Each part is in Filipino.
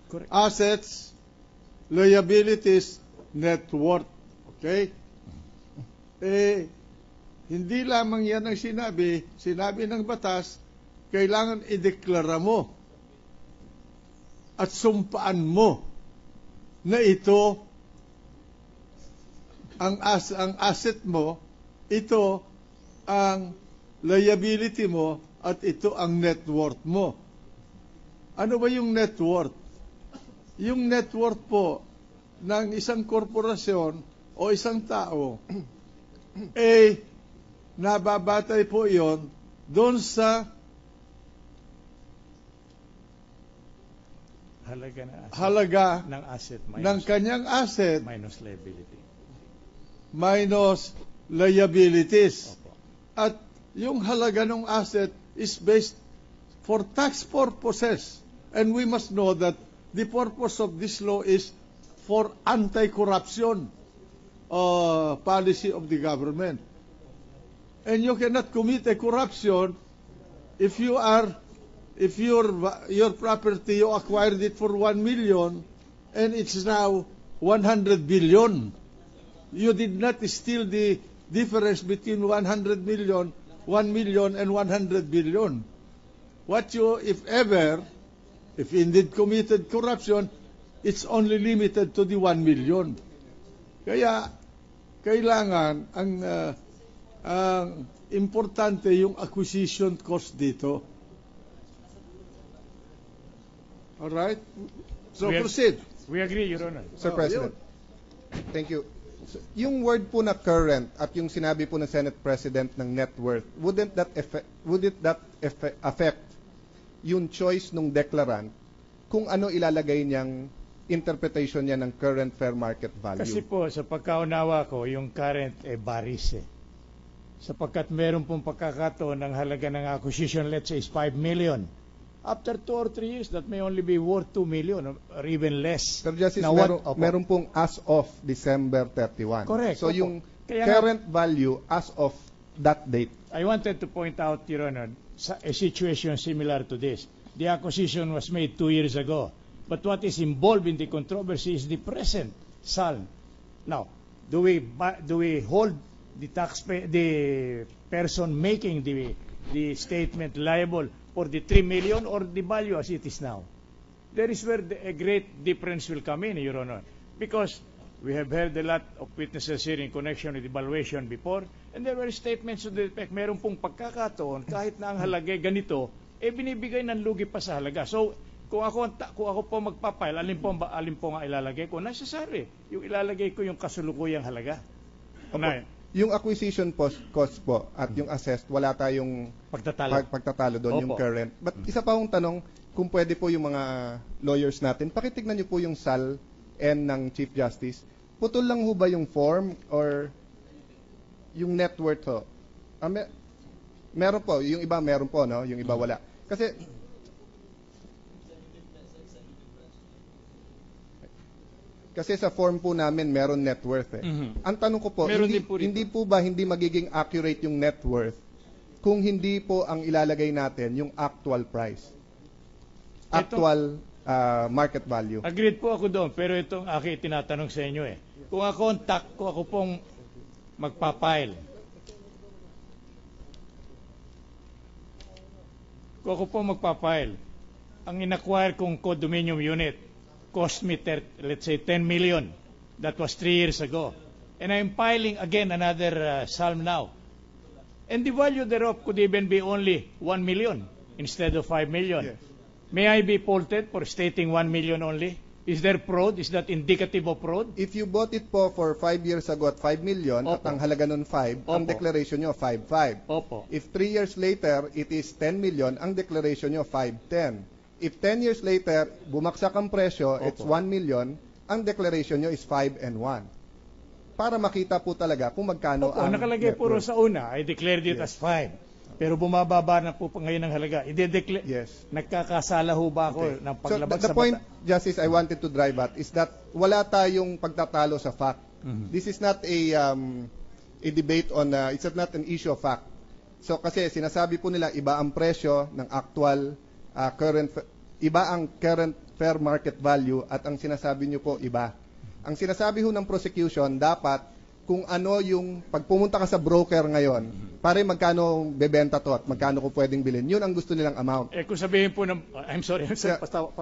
Correct. Assets, liabilities, net worth. Okay? Hindi lamang yan ang sinabi ng batas, kailangan ideklara mo at sumpaan mo na ito ang asset mo, ito ang liability mo, at ito ang net worth mo. Ano ba yung net worth? Yung net worth po ng isang korporasyon o isang tao, nababatay po yon doon sa halaga ng asset ng kanyang asset minus liability. Minus liabilities. Opo. At yung halaga ng asset is based for tax purposes. And we must know that the purpose of this law is for anti-corruption policy of the government. And you cannot commit a corruption if your property, you acquired it for 1 million and it's now 100 billion. You did not steal the difference between 100 million, 1 million and 100 billion. If indeed committed corruption, it's only limited to the 1 million. Kaya, kailangan ang importante yung acquisition cost dito. Alright? So, proceed. We agree, Your Honor. Sir President. Thank you. Yung word po na current at yung sinabi po ng Senate President ng net worth, would it that affect yung choice ng declarant kung ano ilalagay niyang interpretation niya ng current fair market value? Kasi po, sa pagkaunawa ko, yung current varies sapagkat meron pong pagkakataon ng halaga ng acquisition, let's say, is 5 million. After 2 or 3 years, that may only be worth 2 million or even less. Sir Justice, now, meron pong as of December 31. Correct. So yung current value as of that date. I wanted to point out, Your Honor, a situation similar to this. The acquisition was made 2 years ago. But what is involved in the controversy is the present SAL. Now, do we hold the person making the statement liable for the 3 million or the value as it is now? There is where a great difference will come in, Your Honor. Because we have heard a lot of witnesses here in connection with evaluation before, and there were statements to the effect, meron pong pagkakataon, kahit na ang halagay ganito, binibigay ng lugi pa sa halaga. So, kung ako po magpapail, alin po nga ilalagay ko? Necessary. Yung ilalagay ko yung kasulukuyang halaga. Yung acquisition cost po at yung assessed, wala tayong pagtatalo doon, yung current. But isa pa akong tanong, kung pwede po yung mga lawyers natin, pakitignan niyo po yung SAL N ng Chief Justice. Putol lang ho ba yung form or yung net worth ho? Meron po, yung iba meron po, no? Yung iba wala. Kasi sa form po namin meron net worth Ang tanong ko po, hindi po ba hindi magiging accurate yung net worth kung hindi po ang ilalagay natin yung actual price? Actual market value. Agreed po ako doon, pero itong aking tinatanong sa inyo Kung ako pong magpapile, ang inacquire kong condominium unit cost me, let's say, 10 million. That was 3 years ago. And I'm filing again another SALM now. And the value thereof could even be only 1 million instead of 5 million. Yes. May I be faulted for stating 1 million only? Is there fraud? Is that indicative of fraud? If you bought it po for 5 years ago at 5 million, at ang halaga nun 5, ang declaration nyo 5.5. Opo. If 3 years later, it is 10 million, ang declaration nyo 5.10. If 10 years later, bumagsak ang presyo, it's 1 million, ang declaration nyo is 5 and 1. Para makita po talaga kung magkano ang nakalagay puro sa una, I declared it as 5. Pero bumababa na po pa ngayon ang halaga. Yes. Nagkakasala ho ba ako ng paglabag so, the sa point, bata? Justice, I wanted to drive at is that wala tayong pagtatalo sa fact. This is not a debate on, it's not an issue of fact. So kasi sinasabi po nila iba ang presyo ng actual iba ang current fair market value at ang sinasabi nyo po iba. Ang sinasabi ho ng prosecution dapat kung ano yung pag pumunta ka sa broker ngayon, pare magkano bebenta to at magkano ko pwedeng bilhin. Yun ang gusto nilang amount. Kung sabihin po ng I'm sorry.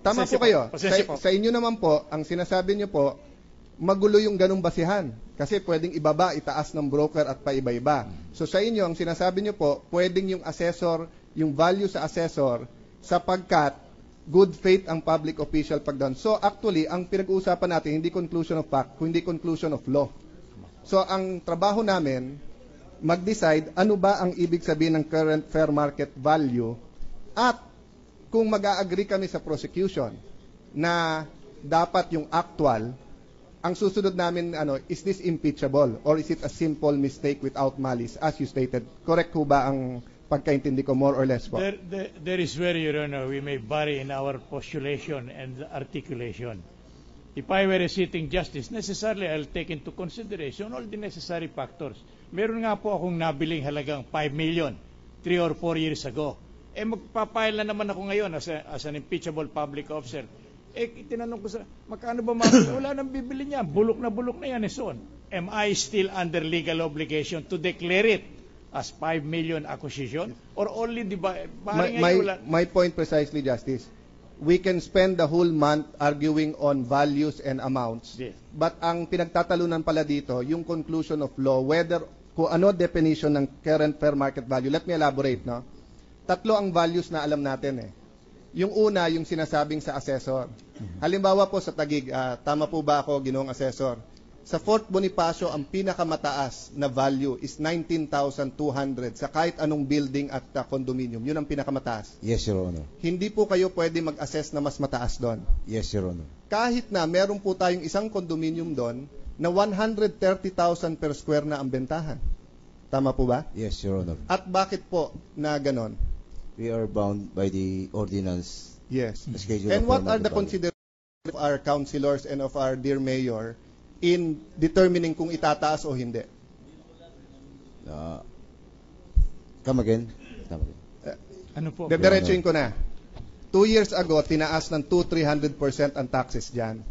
Tama po kayo. Sa inyo naman po, ang sinasabi nyo po, magulo yung ganung basihan. Kasi pwedeng ibaba, itaas ng broker at paiba-iba. So sa inyo, ang sinasabi nyo po, pwedeng yung assessor, yung value sa assessor, sapagkat good faith ang public official pag doon. So actually, ang pinag-uusapan natin, hindi conclusion of fact, kundi conclusion of law. So ang trabaho namin, mag-decide ano ba ang ibig sabihin ng current fair market value at kung mag-a-agree kami sa prosecution na dapat yung actual, ang susunod namin, is this impeachable or is it a simple mistake without malice as you stated? Correct ho ba ang pagkaintindi ko more or less po? There is where, Your Honor, we may vary in our postulation and articulation. If I were a sitting justice, necessarily I'll take into consideration all the necessary factors. Meron nga po akong nabiling halagang 5 million 3 or 4 years ago. Magpapile na naman ako ngayon as an impeachable public officer. Tinanong ko magkano ba mabili? Wala nang bibili niya. Bulok na yan and so on. Am I still under legal obligation to declare it as 5 million acquisition? Or only my point precisely, Justice. We can spend the whole month arguing on values and amounts. Yes. But ang pinagtatalunan pala dito, yung conclusion of law, whether kung ano definition ng current fair market value. Let me elaborate, no? Tatlo ang values na alam natin eh. Yung una, yung sinasabing sa assessor. Halimbawa po sa Taguig, tama po ba ako, Ginoong Assessor? Sa Fort Bonifacio, ang pinakamataas na value is 19,200 sa kahit anong building at condominium. Yun ang pinakamataas. Yes, Your Honor. Hindi po kayo pwede mag-assess na mas mataas doon. Yes, Your Honor. Kahit na meron po tayong isang condominium doon na 130,000 per square na ang bentahan. Tama po ba? Yes, Your Honor. At bakit po na ganon? We are bound by the ordinance. Yes. Schedule And of what fair are the market value. considerations of our councilors and of our dear mayor in determining kung itataas o hindi? Come again. Ano po? Diretsuin ko na. 2 years ago, tinaas ng 200-300% ang taxes dyan.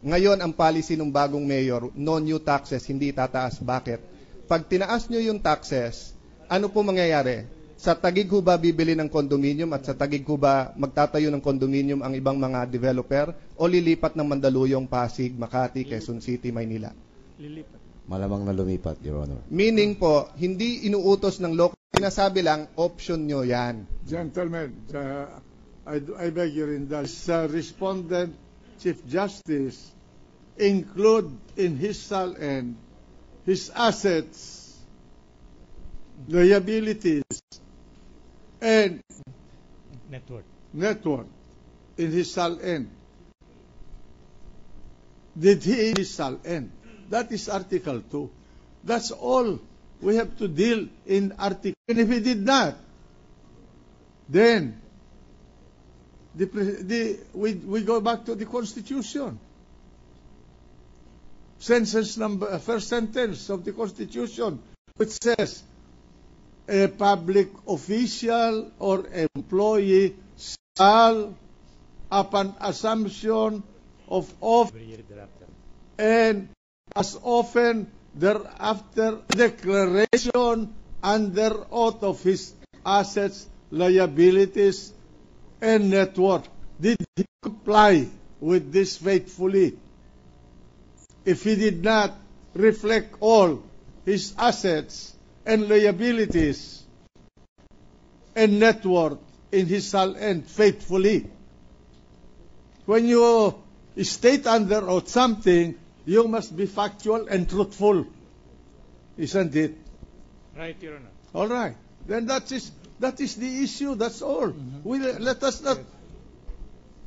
Ngayon, ang policy ng bagong mayor, no new taxes, hindi tataas. Bakit? Pag tinaas nyo yung taxes, ano po mangyayari? Sa Taguig ho ba bibili ng condominium at sa Taguig ho ba magtatayo ng condominium ang ibang mga developer o lilipat ng Mandaluyong, Pasig, Makati, Quezon City, Maynila? Lilipat. Malamang na lumipat, Your Honor. Meaning po, hindi inuutos ng local. Sinasabi lang, option nyo yan. Gentlemen, I beg your indulgence. Respondent Chief Justice include in his SALN his assets, liabilities, and network in his SALN. Did he in his SALN? That is Article 2. That's all we have to deal in Article. And if he did not, then we go back to the Constitution. First sentence of the Constitution, which says, a public official or employee shall, upon assumption of office, and as often thereafter, declaration under oath of his assets, liabilities, and net worth. Did he comply with this faithfully? If he did not reflect all his assets and liabilities and net worth in his SALN faithfully. When you state under oath something, you must be factual and truthful. Isn't it? Right, Your Honor. All right. Then that is the issue. That's all. Let us not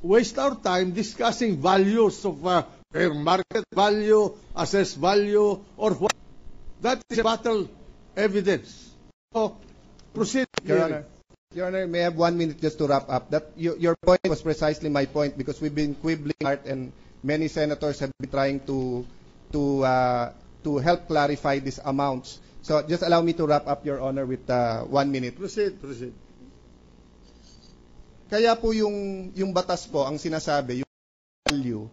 waste our time discussing values of fair market value, assessed value, or what. That is battle evidence. So, proceed. Your Honor, may I have 1 minute just to wrap up. That your point was precisely my point because we've been quibbling hard and many senators have been trying to help clarify these amounts. So just allow me to wrap up, Your Honor, with 1 minute. Proceed. Kaya po yung batas po ang sinasabi, yung value